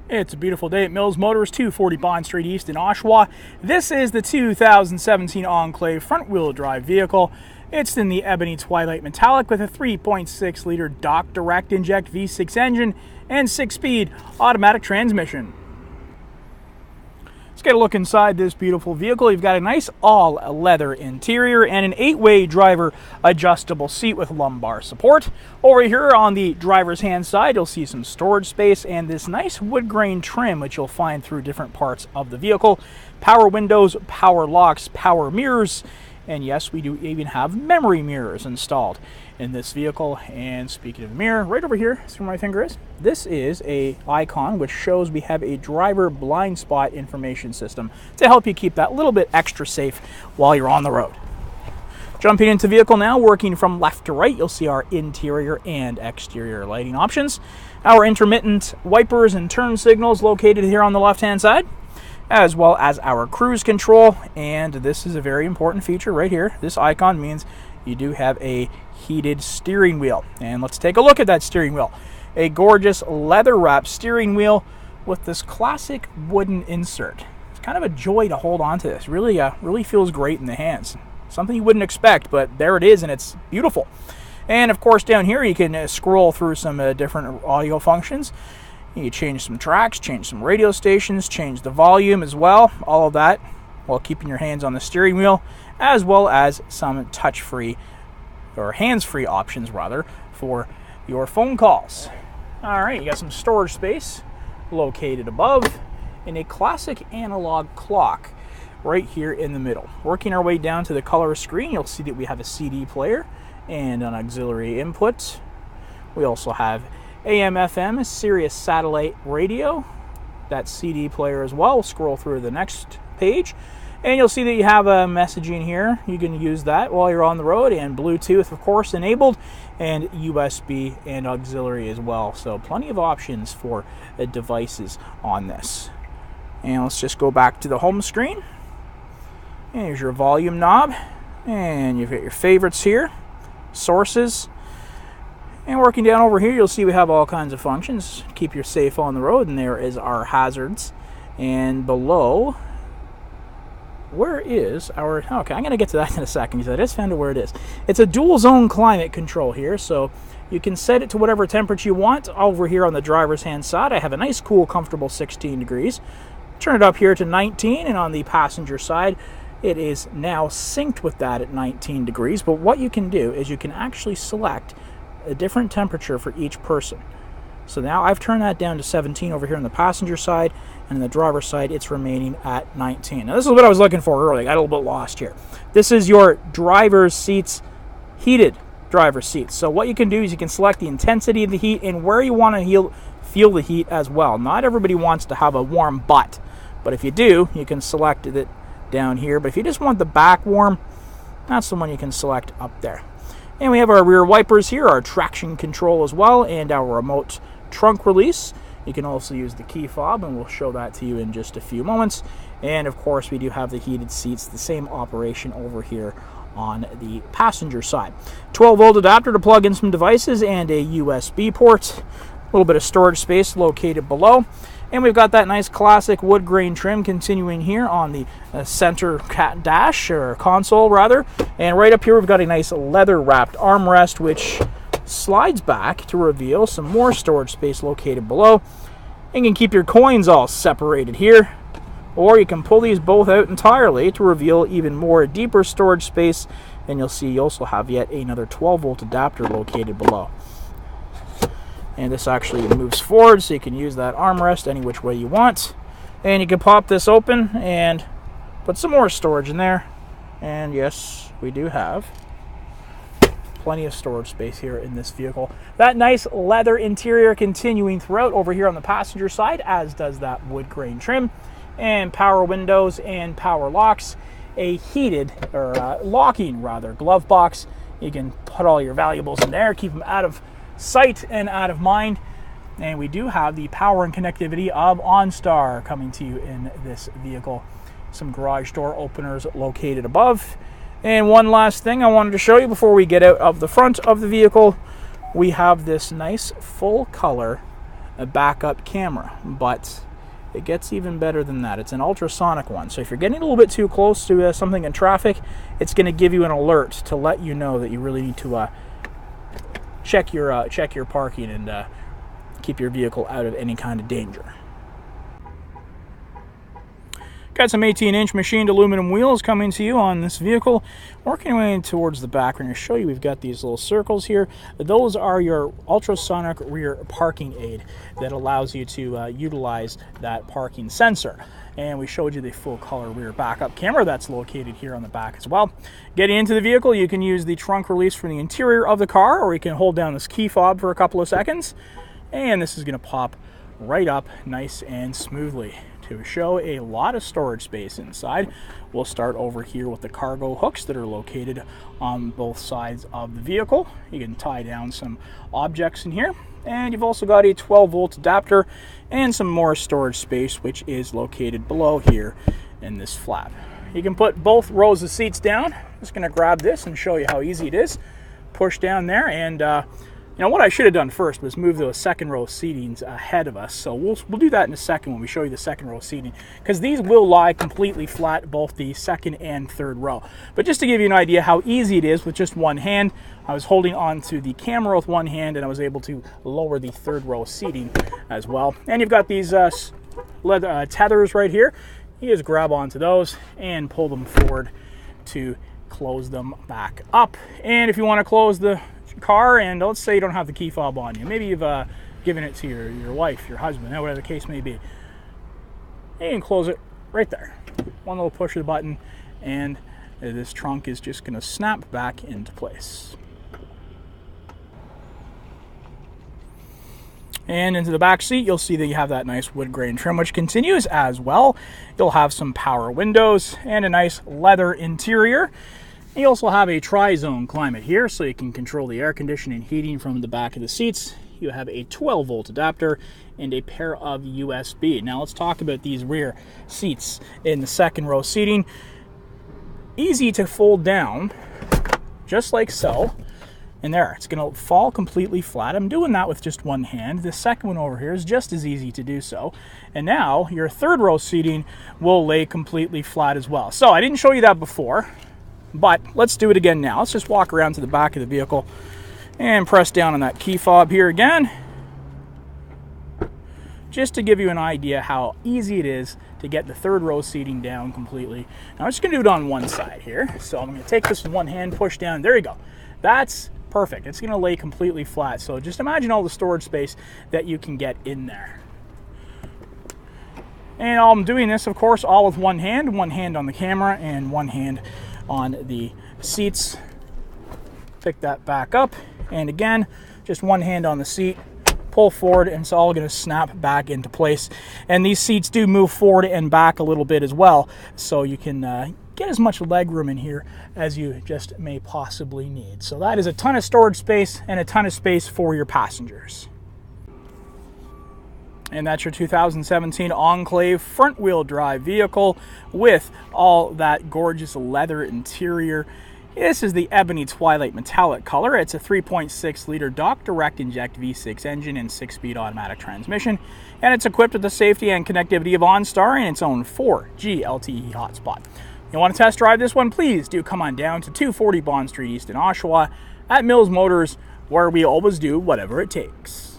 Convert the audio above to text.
It's a beautiful day at Mills Motors, 240 Bond Street East in Oshawa. This is the 2017 Enclave front-wheel drive vehicle. It's in the ebony twilight metallic with a 3.6-liter Dock direct inject V6 engine and 6-speed automatic transmission. Let's get a look inside this beautiful vehicle. You've got a nice all-leather interior and an 8-way driver adjustable seat with lumbar support. Over here on the driver's hand side, you'll see some storage space and this nice wood grain trim, which you'll find through different parts of the vehicle. Power windows, power locks, power mirrors, and yes, we do even have memory mirrors installed in this vehicle. And speaking of mirror, right over here, see where my finger is? This is a icon which shows we have a driver blind spot information system to help you keep that little bit extra safe while you're on the road. Jumping into the vehicle now, working from left to right, you'll see our interior and exterior lighting options. Our intermittent wipers and turn signals located here on the left-hand side, as well as our cruise control. And this is a very important feature right here. This icon means you do have a heated steering wheel. And let's take a look at that steering wheel. A gorgeous leather wrapped steering wheel with this classic wooden insert. It's kind of a joy to hold on to this. Really feels great in the hands. Something you wouldn't expect, but there it is, and it's beautiful. And of course down here you can scroll through some different audio functions. You can change some tracks, change some radio stations, change the volume as well. All of that while keeping your hands on the steering wheel, as well as some touch-free or hands-free options rather for your phone calls. All right, you got some storage space located above and a classic analog clock right here in the middle. Working our way down to the color screen, you'll see that we have a CD player and an auxiliary input. We also have AM, FM, Sirius satellite radio, that CD player as well. We'll scroll through the next page and you'll see that you have a messaging here. You can use that while you're on the road, and Bluetooth of course enabled, and USB and auxiliary as well. So plenty of options for devices on this. And let's just go back to the home screen. And here's your volume knob, and you've got your favorites here, sources. And working down over here, you'll see we have all kinds of functions. Keep you safe on the road, and there is our hazards. And below, where is our... Okay, I'm going to get to that in a second because I just found out where it is. It's a dual zone climate control here, so you can set it to whatever temperature you want. Over here on the driver's hand side, I have a nice, cool, comfortable 16 degrees. Turn it up here to 19, and on the passenger side, it is now synced with that at 19 degrees. But what you can do is you can actually select a different temperature for each person. So now I've turned that down to 17 over here on the passenger side, and on the driver's side it's remaining at 19. Now this is what I was looking for earlier. I got a little bit lost here. This is your driver's seats, heated driver's seats. So what you can do is you can select the intensity of the heat and where you want to feel the heat as well. Not everybody wants to have a warm butt, but if you do, you can select it down here. But if you just want the back warm, that's the one you can select up there. And we have our rear wipers here, our traction control as well, and our remote trunk release. You can also use the key fob, and we'll show that to you in just a few moments. And of course, we do have the heated seats, the same operation over here on the passenger side. 12-volt adapter to plug in some devices and a USB port. A little bit of storage space located below. And we've got that nice classic wood grain trim continuing here on the center dash, or console rather. And right up here we've got a nice leather wrapped armrest which slides back to reveal some more storage space located below. And you can keep your coins all separated here, or you can pull these both out entirely to reveal even more deeper storage space. And you'll see you also have yet another 12-volt adapter located below. And this actually moves forward, so you can use that armrest any which way you want. And you can pop this open and put some more storage in there. And yes, we do have plenty of storage space here in this vehicle. That nice leather interior continuing throughout over here on the passenger side, as does that wood grain trim. And power windows and power locks. A heated, or locking rather, glove box. You can put all your valuables in there, keep them out of sight and out of mind. And we do have the power and connectivity of OnStar coming to you in this vehicle. Some garage door openers located above. And one last thing I wanted to show you before we get out of the front of the vehicle, we have this nice full color a backup camera, but it gets even better than that. It's an ultrasonic one, so if you're getting a little bit too close to something in traffic, it's going to give you an alert to let you know that you really need to check your parking and keep your vehicle out of any kind of danger. Got some 18-inch machined aluminum wheels coming to you on this vehicle. Working our way towards the back, we're going to show you we've got these little circles here. Those are your ultrasonic rear parking aid that allows you to utilize that parking sensor. And we showed you the full color rear backup camera that's located here on the back as well. Getting into the vehicle, you can use the trunk release from the interior of the car, or you can hold down this key fob for a couple of seconds, and this is going to pop right up nice and smoothly. To show a lot of storage space inside, we'll start over here with the cargo hooks that are located on both sides of the vehicle. You can tie down some objects in here, and you've also got a 12-volt adapter and some more storage space, which is located below here in this flap. You can put both rows of seats down. I'm just going to grab this and show you how easy it is. Push down there, and you know what I should have done first was move those second row seatings ahead of us. So we'll do that in a second when we show you the second row seating, because these will lie completely flat, both the second and third row. But just to give you an idea how easy it is with just one hand, I was holding on to the camera with one hand, and I was able to lower the third row seating as well. And you've got these leather tethers right here. You just grab onto those and pull them forward to close them back up. And if you want to close the car, and let's say you don't have the key fob on you, maybe you've given it to your wife, your husband, whatever the case may be, you can close it right there. One little push of the button, and this trunk is just going to snap back into place. And into the back seat, you'll see that you have that nice wood grain trim, which continues as well. You'll have some power windows and a nice leather interior. You also have a tri-zone climate here, so you can control the air conditioning and heating from the back of the seats. You have a 12-volt adapter and a pair of USB. Now let's talk about these rear seats in the second row seating. Easy to fold down, just like so. And there, it's going to fall completely flat. I'm doing that with just one hand. The second one over here is just as easy to do so. And now your third row seating will lay completely flat as well. So I didn't show you that before, but let's do it again now. Let's just walk around to the back of the vehicle and press down on that key fob here again, just to give you an idea how easy it is to get the third row seating down completely. Now I'm just going to do it on one side here. So I'm going to take this with one hand, push down. There you go. That's perfect. It's going to lay completely flat. So just imagine all the storage space that you can get in there. And I'm doing this, of course, all with one hand on the camera and one hand on the seats. Pick that back up, and again, just one hand on the seat, pull forward, and it's all going to snap back into place. And these seats do move forward and back a little bit as well, so you can get as much leg room in here as you just may possibly need. So that is a ton of storage space and a ton of space for your passengers. And that's your 2017 Enclave front-wheel drive vehicle with all that gorgeous leather interior. This is the ebony twilight metallic color. It's a 3.6-liter Dock direct inject V6 engine and 6-speed automatic transmission. And it's equipped with the safety and connectivity of OnStar and its own 4G LTE hotspot. You want to test drive this one? Please do come on down to 240 Bond Street East in Oshawa at Mills Motors, where we always do whatever it takes.